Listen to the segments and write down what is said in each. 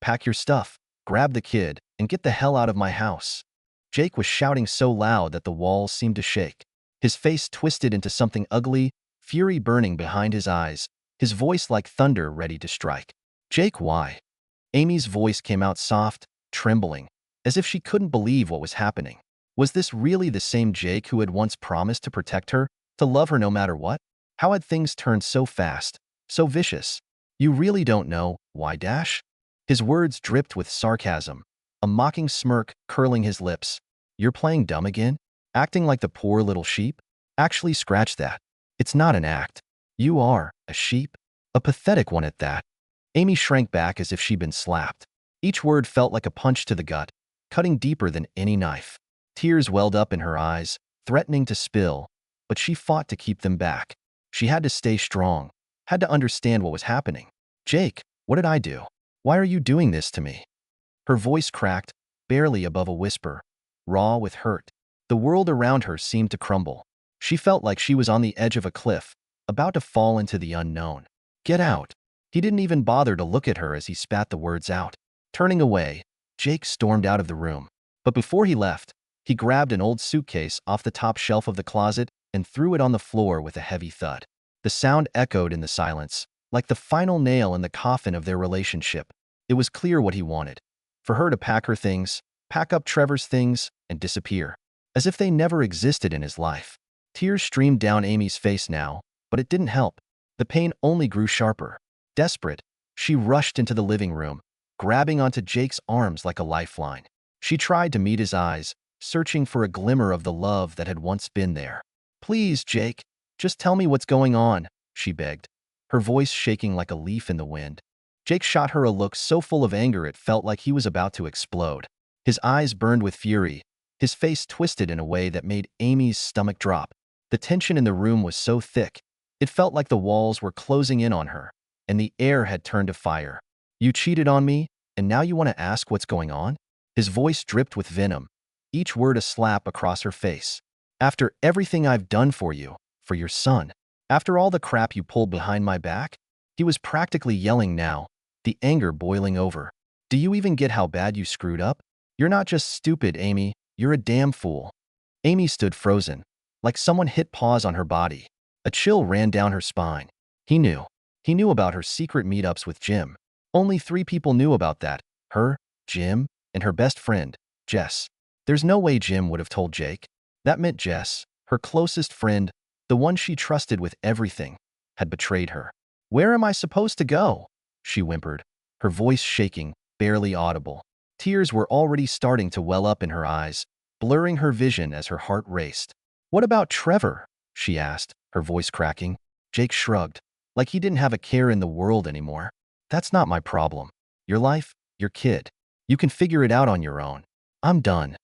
pack your stuff, grab the kid, and get the hell out of my house." Jake was shouting so loud that the walls seemed to shake. His face twisted into something ugly, fury burning behind his eyes, his voice like thunder ready to strike. "Jake, why?" Amy's voice came out soft, trembling, as if she couldn't believe what was happening. Was this really the same Jake who had once promised to protect her, to love her no matter what? How had things turned so fast, so vicious? "You really don't know, why dash?" His words dripped with sarcasm, a mocking smirk curling his lips. "You're playing dumb again? Acting like the poor little sheep? Actually, scratch that. It's not an act. You are a sheep. A pathetic one at that." Amy shrank back as if she'd been slapped. Each word felt like a punch to the gut, cutting deeper than any knife. Tears welled up in her eyes, threatening to spill, but she fought to keep them back. She had to stay strong, had to understand what was happening. "Jake, what did I do? Why are you doing this to me?" Her voice cracked, barely above a whisper, raw with hurt. The world around her seemed to crumble. She felt like she was on the edge of a cliff, about to fall into the unknown. "Get out." He didn't even bother to look at her as he spat the words out. Turning away, Jake stormed out of the room. But before he left, he grabbed an old suitcase off the top shelf of the closet and threw it on the floor with a heavy thud. The sound echoed in the silence, like the final nail in the coffin of their relationship. It was clear what he wanted. For her to pack her things, pack up Trevor's things, and disappear, as if they never existed in his life. Tears streamed down Amy's face now, but it didn't help. The pain only grew sharper. Desperate, she rushed into the living room, grabbing onto Jake's arms like a lifeline. She tried to meet his eyes, searching for a glimmer of the love that had once been there. "Please, Jake, just tell me what's going on," she begged, her voice shaking like a leaf in the wind. Jake shot her a look so full of anger it felt like he was about to explode. His eyes burned with fury, his face twisted in a way that made Amy's stomach drop. The tension in the room was so thick, it felt like the walls were closing in on her, and the air had turned to fire. "You cheated on me, and now you want to ask what's going on?" His voice dripped with venom, each word a slap across her face. "After everything I've done for you, for your son, after all the crap you pulled behind my back?" He was practically yelling now, the anger boiling over. "Do you even get how bad you screwed up? You're not just stupid, Amy, you're a damn fool." Amy stood frozen, like someone hit pause on her body. A chill ran down her spine. He knew. He knew about her secret meetups with Jim. Only 3 people knew about that: her, Jim, and her best friend, Jess. There's no way Jim would have told Jake. That meant Jess, her closest friend, the one she trusted with everything, had betrayed her. "Where am I supposed to go?" she whimpered, her voice shaking, barely audible. Tears were already starting to well up in her eyes, blurring her vision as her heart raced. "What about Trevor?" she asked, her voice cracking. Jake shrugged, like he didn't have a care in the world anymore. "That's not my problem. Your life, your kid. You can figure it out on your own. I'm done."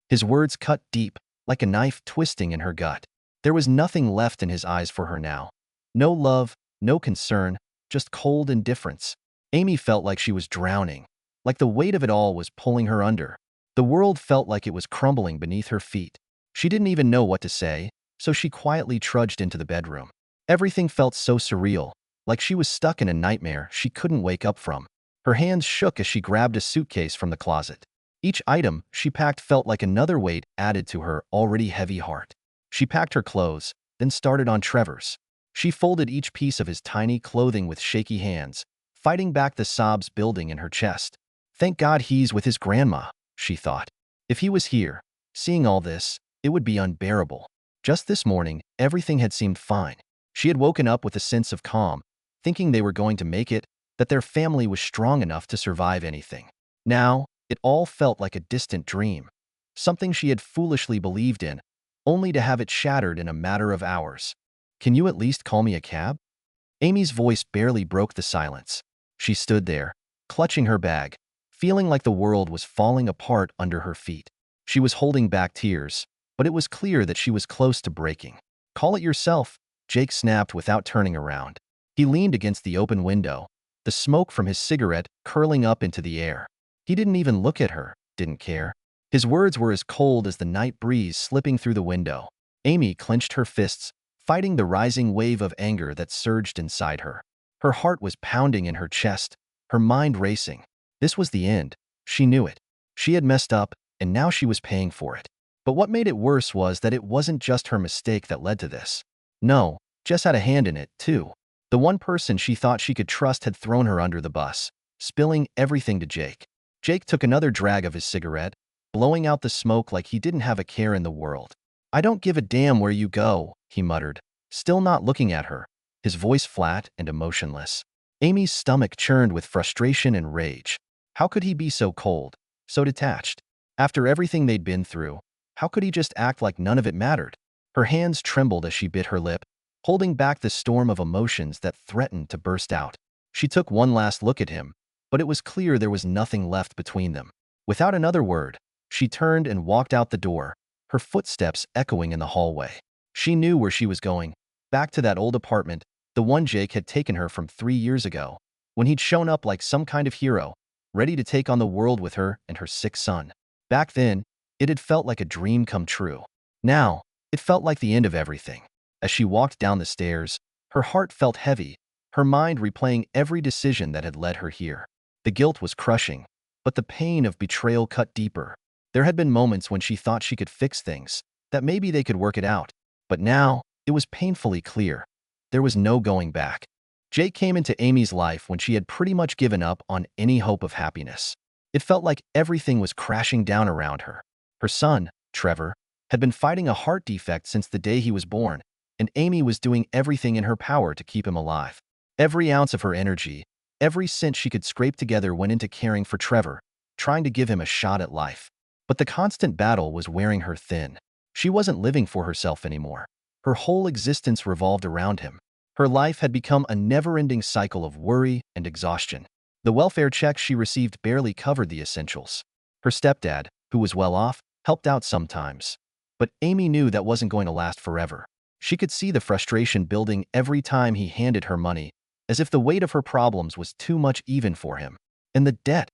His words cut deep, like a knife twisting in her gut. There was nothing left in his eyes for her now. No love, no concern, just cold indifference. Amy felt like she was drowning, like the weight of it all was pulling her under. The world felt like it was crumbling beneath her feet. She didn't even know what to say, so she quietly trudged into the bedroom. Everything felt so surreal, like she was stuck in a nightmare she couldn't wake up from. Her hands shook as she grabbed a suitcase from the closet. Each item she packed felt like another weight added to her already heavy heart. She packed her clothes, then started on Trevor's. She folded each piece of his tiny clothing with shaky hands, fighting back the sobs building in her chest. "Thank God he's with his grandma," she thought. If he was here, seeing all this, it would be unbearable. Just this morning, everything had seemed fine. She had woken up with a sense of calm, thinking they were going to make it, that their family was strong enough to survive anything. Now, it all felt like a distant dream, something she had foolishly believed in, only to have it shattered in a matter of hours. "Can you at least call me a cab?" Amy's voice barely broke the silence. She stood there, clutching her bag, feeling like the world was falling apart under her feet. She was holding back tears, but it was clear that she was close to breaking. "Call it yourself," Jake snapped without turning around. He leaned against the open window, the smoke from his cigarette curling up into the air. He didn't even look at her, didn't care. His words were as cold as the night breeze slipping through the window. Amy clenched her fists, fighting the rising wave of anger that surged inside her. Her heart was pounding in her chest, her mind racing. This was the end. She knew it. She had messed up, and now she was paying for it. But what made it worse was that it wasn't just her mistake that led to this. No, Jess had a hand in it, too. The one person she thought she could trust had thrown her under the bus, spilling everything to Jake. Jake took another drag of his cigarette, blowing out the smoke like he didn't have a care in the world. "I don't give a damn where you go," he muttered, still not looking at her, his voice flat and emotionless. Amy's stomach churned with frustration and rage. How could he be so cold, so detached? After everything they'd been through, how could he just act like none of it mattered? Her hands trembled as she bit her lip, holding back the storm of emotions that threatened to burst out. She took one last look at him, but it was clear there was nothing left between them. Without another word, she turned and walked out the door, her footsteps echoing in the hallway. She knew where she was going, back to that old apartment, the one Jake had taken her from 3 years ago, when he'd shown up like some kind of hero, ready to take on the world with her and her sick son. Back then, it had felt like a dream come true. Now, it felt like the end of everything. As she walked down the stairs, her heart felt heavy, her mind replaying every decision that had led her here. The guilt was crushing, but the pain of betrayal cut deeper. There had been moments when she thought she could fix things, that maybe they could work it out. But now, it was painfully clear. There was no going back. Jake came into Amy's life when she had pretty much given up on any hope of happiness. It felt like everything was crashing down around her. Her son, Trevor, had been fighting a heart defect since the day he was born, and Amy was doing everything in her power to keep him alive. Every ounce of her energy, every cent she could scrape together went into caring for Trevor, trying to give him a shot at life. But the constant battle was wearing her thin. She wasn't living for herself anymore. Her whole existence revolved around him. Her life had become a never-ending cycle of worry and exhaustion. The welfare checks she received barely covered the essentials. Her stepdad, who was well off, helped out sometimes. But Amy knew that wasn't going to last forever. She could see the frustration building every time he handed her money, as if the weight of her problems was too much even for him. And the debt,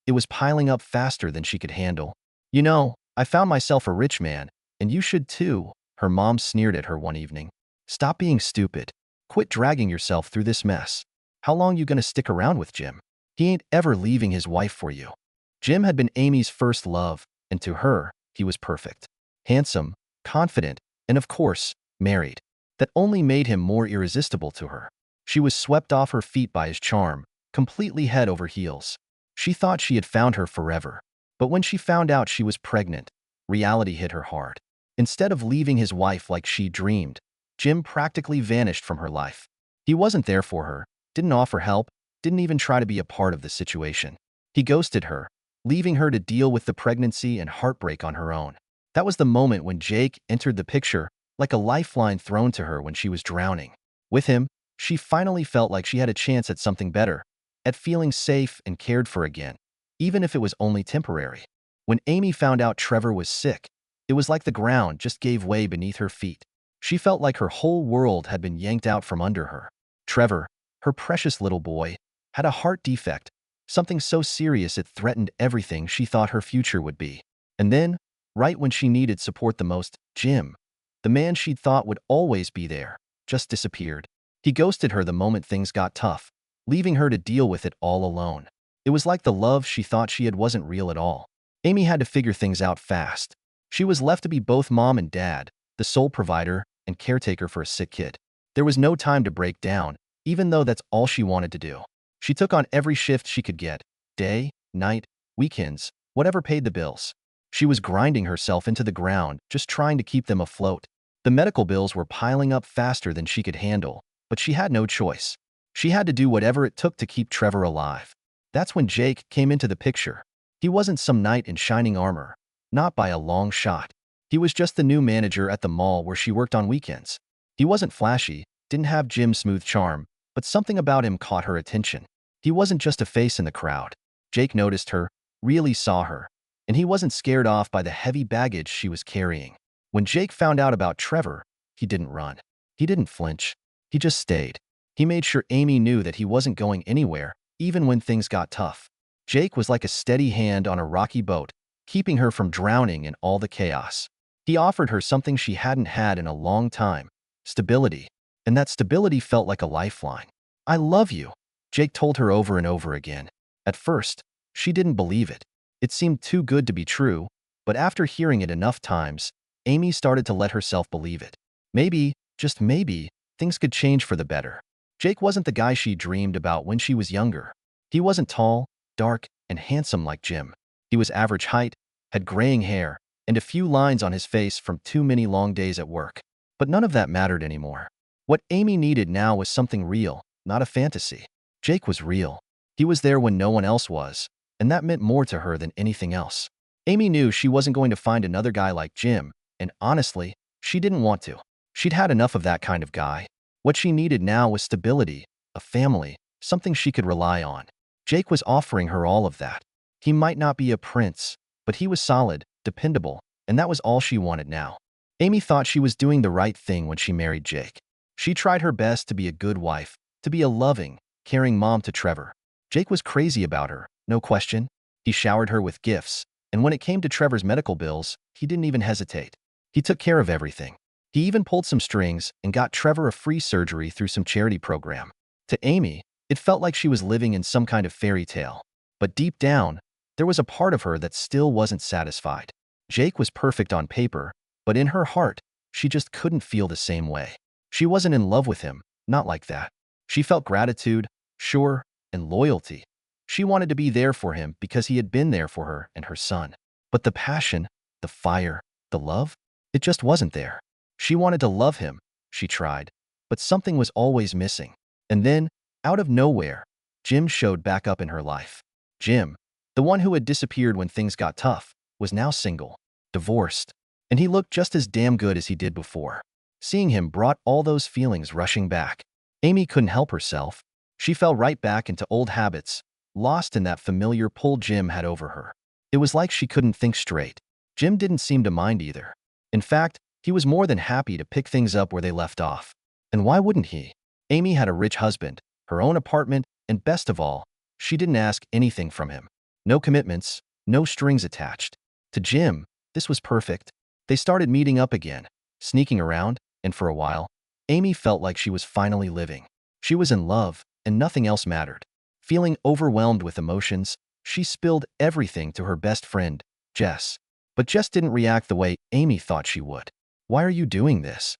it was piling up faster than she could handle. "You know, I found myself a rich man, and you should too," her mom sneered at her one evening. "Stop being stupid. Quit dragging yourself through this mess. How long you gonna stick around with Jim? He ain't ever leaving his wife for you." Jim had been Amy's first love, and to her, he was perfect. Handsome, confident, and of course, married. That only made him more irresistible to her. She was swept off her feet by his charm, completely head over heels. She thought she had found her forever. But when she found out she was pregnant, reality hit her hard. Instead of leaving his wife like she dreamed, Jim practically vanished from her life. He wasn't there for her, didn't offer help, didn't even try to be a part of the situation. He ghosted her, leaving her to deal with the pregnancy and heartbreak on her own. That was the moment when Jake entered the picture, like a lifeline thrown to her when she was drowning. With him, she finally felt like she had a chance at something better, at feeling safe and cared for again, even if it was only temporary. When Amy found out Trevor was sick, it was like the ground just gave way beneath her feet. She felt like her whole world had been yanked out from under her. Trevor, her precious little boy, had a heart defect, something so serious it threatened everything she thought her future would be. And then, right when she needed support the most, Jim, the man she'd thought would always be there, just disappeared. He ghosted her the moment things got tough, leaving her to deal with it all alone. It was like the love she thought she had wasn't real at all. Amy had to figure things out fast. She was left to be both mom and dad, the sole provider and caretaker for a sick kid. There was no time to break down, even though that's all she wanted to do. She took on every shift she could get, day, night, weekends, whatever paid the bills. She was grinding herself into the ground, just trying to keep them afloat. The medical bills were piling up faster than she could handle, but she had no choice. She had to do whatever it took to keep Trevor alive. That's when Jake came into the picture. He wasn't some knight in shining armor, not by a long shot. He was just the new manager at the mall where she worked on weekends. He wasn't flashy, didn't have Jim's smooth charm, but something about him caught her attention. He wasn't just a face in the crowd. Jake noticed her, really saw her, and he wasn't scared off by the heavy baggage she was carrying. When Jake found out about Trevor, he didn't run. He didn't flinch. He just stayed. He made sure Amy knew that he wasn't going anywhere, even when things got tough. Jake was like a steady hand on a rocky boat, keeping her from drowning in all the chaos. He offered her something she hadn't had in a long time, stability, and that stability felt like a lifeline. "I love you," Jake told her over and over again. At first, She didn't believe it. It seemed too good to be true, but after hearing it enough times, Amy started to let herself believe it. Maybe, just maybe, things could change for the better. Jake wasn't the guy she dreamed about when she was younger. He wasn't tall, dark, and handsome like Jim. He was average height, had graying hair, and a few lines on his face from too many long days at work. But none of that mattered anymore. What Amy needed now was something real, not a fantasy. Jake was real. He was there when no one else was, and that meant more to her than anything else. Amy knew she wasn't going to find another guy like Jim, and honestly, she didn't want to. She'd had enough of that kind of guy. What she needed now was stability, a family, something she could rely on. Jake was offering her all of that. He might not be a prince, but he was solid, dependable, and that was all she wanted now. Amy thought she was doing the right thing when she married Jake. She tried her best to be a good wife, to be a loving, caring mom to Trevor. Jake was crazy about her, no question. He showered her with gifts, and when it came to Trevor's medical bills, he didn't even hesitate. He took care of everything. He even pulled some strings and got Trevor a free surgery through some charity program. To Amy, it felt like she was living in some kind of fairy tale. But deep down, there was a part of her that still wasn't satisfied. Jake was perfect on paper, but in her heart, she just couldn't feel the same way. She wasn't in love with him, not like that. She felt gratitude, sure, and loyalty. She wanted to be there for him because he had been there for her and her son. But the passion, the fire, the love, it just wasn't there. She wanted to love him, she tried, but something was always missing. And then, out of nowhere, Jim showed back up in her life. Jim, the one who had disappeared when things got tough, was now single, divorced, and he looked just as damn good as he did before. Seeing him brought all those feelings rushing back. Amy couldn't help herself. She fell right back into old habits, lost in that familiar pull Jim had over her. It was like she couldn't think straight. Jim didn't seem to mind either. In fact, he was more than happy to pick things up where they left off. And why wouldn't he? Amy had a rich husband, her own apartment, and best of all, she didn't ask anything from him. No commitments, no strings attached. To Jim, this was perfect. They started meeting up again, sneaking around, and for a while, Amy felt like she was finally living. She was in love, and nothing else mattered. Feeling overwhelmed with emotions, she spilled everything to her best friend, Jess. But Jess didn't react the way Amy thought she would. "Why are you doing this?"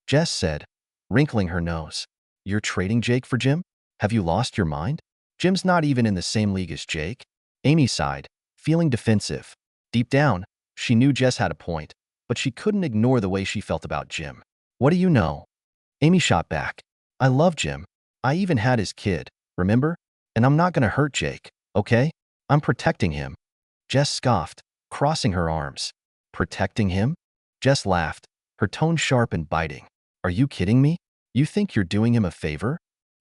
Jess said, wrinkling her nose. "You're trading Jake for Jim? Have you lost your mind? Jim's not even in the same league as Jake." Amy sighed, feeling defensive. Deep down, she knew Jess had a point, but she couldn't ignore the way she felt about Jim. "What do you know?" Amy shot back. "I love Jim. I even had his kid, remember? And I'm not gonna hurt Jake, okay? I'm protecting him." Jess scoffed, crossing her arms. "Protecting him?" Jess laughed, her tone sharp and biting. "Are you kidding me? You think you're doing him a favor?"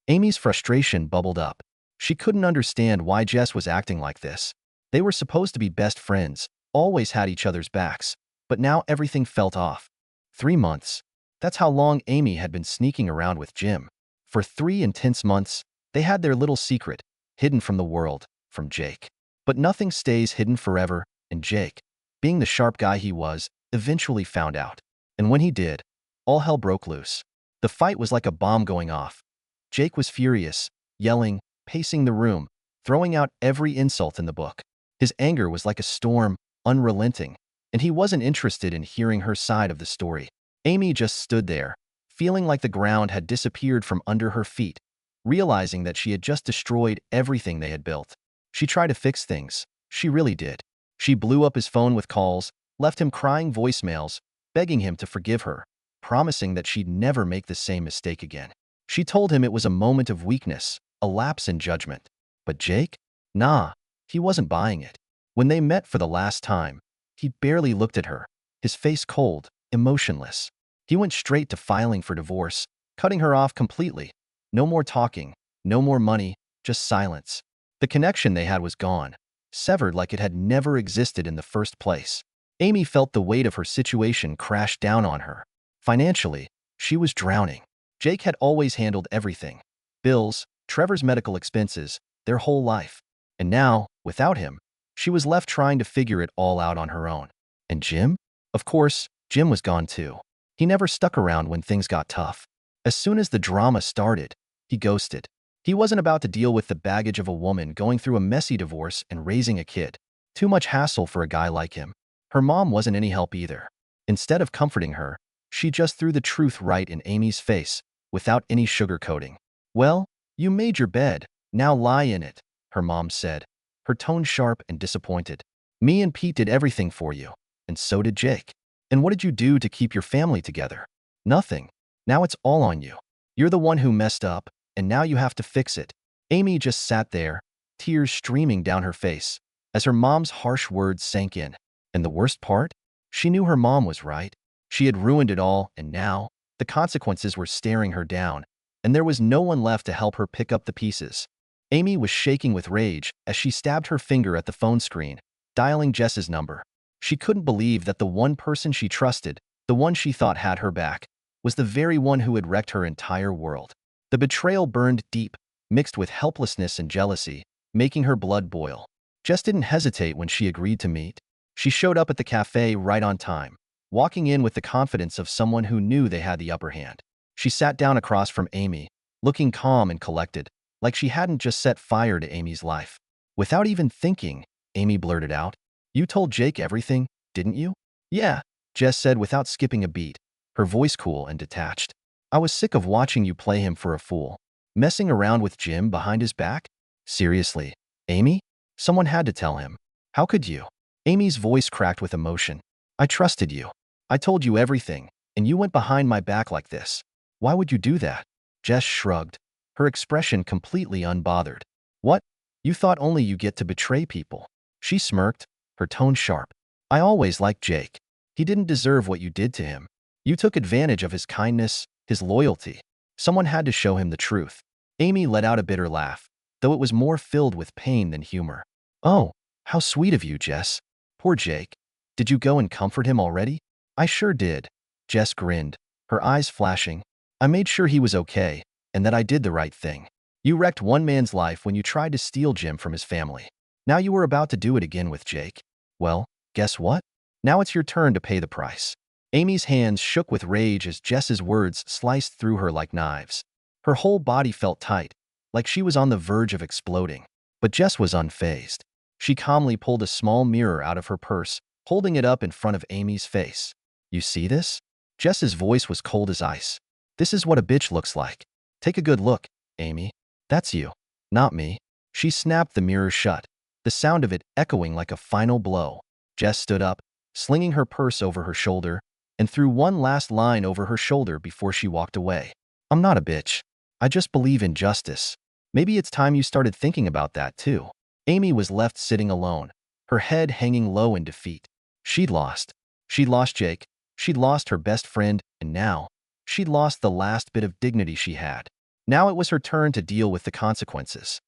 Amy's frustration bubbled up. She couldn't understand why Jess was acting like this. They were supposed to be best friends, always had each other's backs, but now everything felt off. 3 months. That's how long Amy had been sneaking around with Jim. For 3 intense months, they had their little secret, hidden from the world, from Jake. But nothing stays hidden forever, and Jake, being the sharp guy he was, eventually found out. And when he did, all hell broke loose. The fight was like a bomb going off. Jake was furious, yelling, pacing the room, throwing out every insult in the book. His anger was like a storm, unrelenting, and he wasn't interested in hearing her side of the story. Amy just stood there, feeling like the ground had disappeared from under her feet, realizing that she had just destroyed everything they had built. She tried to fix things. She really did. She blew up his phone with calls, left him crying voicemails, begging him to forgive her, promising that she'd never make the same mistake again. She told him it was a moment of weakness, a lapse in judgment. But Jake? Nah, he wasn't buying it. When they met for the last time, he barely looked at her, his face cold, emotionless. He went straight to filing for divorce, cutting her off completely. No more talking, no more money, just silence. The connection they had was gone, severed like it had never existed in the first place. Amy felt the weight of her situation crash down on her. Financially, she was drowning. Jake had always handled everything. Bills, Trevor's medical expenses, their whole life. And now, without him, she was left trying to figure it all out on her own. And Jim? Of course, Jim was gone too. He never stuck around when things got tough. As soon as the drama started, he ghosted. He wasn't about to deal with the baggage of a woman going through a messy divorce and raising a kid. Too much hassle for a guy like him. Her mom wasn't any help either. Instead of comforting her, she just threw the truth right in Amy's face, without any sugarcoating. "Well, you made your bed, now lie in it," her mom said, her tone sharp and disappointed. "Me and Pete did everything for you, and so did Jake. And what did you do to keep your family together? Nothing. Now it's all on you. You're the one who messed up, and now you have to fix it." Amy just sat there, tears streaming down her face, as her mom's harsh words sank in. And the worst part? She knew her mom was right. She had ruined it all, and now, the consequences were staring her down, and there was no one left to help her pick up the pieces. Amy was shaking with rage as she stabbed her finger at the phone screen, dialing Jess's number. She couldn't believe that the one person she trusted, the one she thought had her back, was the very one who had wrecked her entire world. The betrayal burned deep, mixed with helplessness and jealousy, making her blood boil. Jess didn't hesitate when she agreed to meet. She showed up at the cafe right on time, walking in with the confidence of someone who knew they had the upper hand. She sat down across from Amy, looking calm and collected, like she hadn't just set fire to Amy's life. Without even thinking, Amy blurted out, "You told Jake everything, didn't you?" "Yeah," Jess said without skipping a beat, her voice cool and detached. "I was sick of watching you play him for a fool. Messing around with Jim behind his back? Seriously, Amy? Someone had to tell him. How could you?" Amy's voice cracked with emotion. "I trusted you. I told you everything, and you went behind my back like this. Why would you do that?" Jess shrugged, her expression completely unbothered. "What? You thought only you get to betray people?" She smirked, her tone sharp. "I always liked Jake. He didn't deserve what you did to him. You took advantage of his kindness, his loyalty. Someone had to show him the truth." Amy let out a bitter laugh, though it was more filled with pain than humor. "Oh, how sweet of you, Jess. Poor Jake. Did you go and comfort him already?" "I sure did." Jess grinned, her eyes flashing. "I made sure he was okay, and that I did the right thing. You wrecked one man's life when you tried to steal Jim from his family. Now you were about to do it again with Jake. Well, guess what? Now it's your turn to pay the price." Amy's hands shook with rage as Jess's words sliced through her like knives. Her whole body felt tight, like she was on the verge of exploding. But Jess was unfazed. She calmly pulled a small mirror out of her purse, holding it up in front of Amy's face. "You see this?" Jess's voice was cold as ice. "This is what a bitch looks like. Take a good look, Amy. That's you, not me." She snapped the mirror shut, the sound of it echoing like a final blow. Jess stood up, slinging her purse over her shoulder, and threw one last line over her shoulder before she walked away. "I'm not a bitch. I just believe in justice. Maybe it's time you started thinking about that, too." Amy was left sitting alone, her head hanging low in defeat. She'd lost. She'd lost Jake. She'd lost her best friend, and now, she'd lost the last bit of dignity she had. Now it was her turn to deal with the consequences.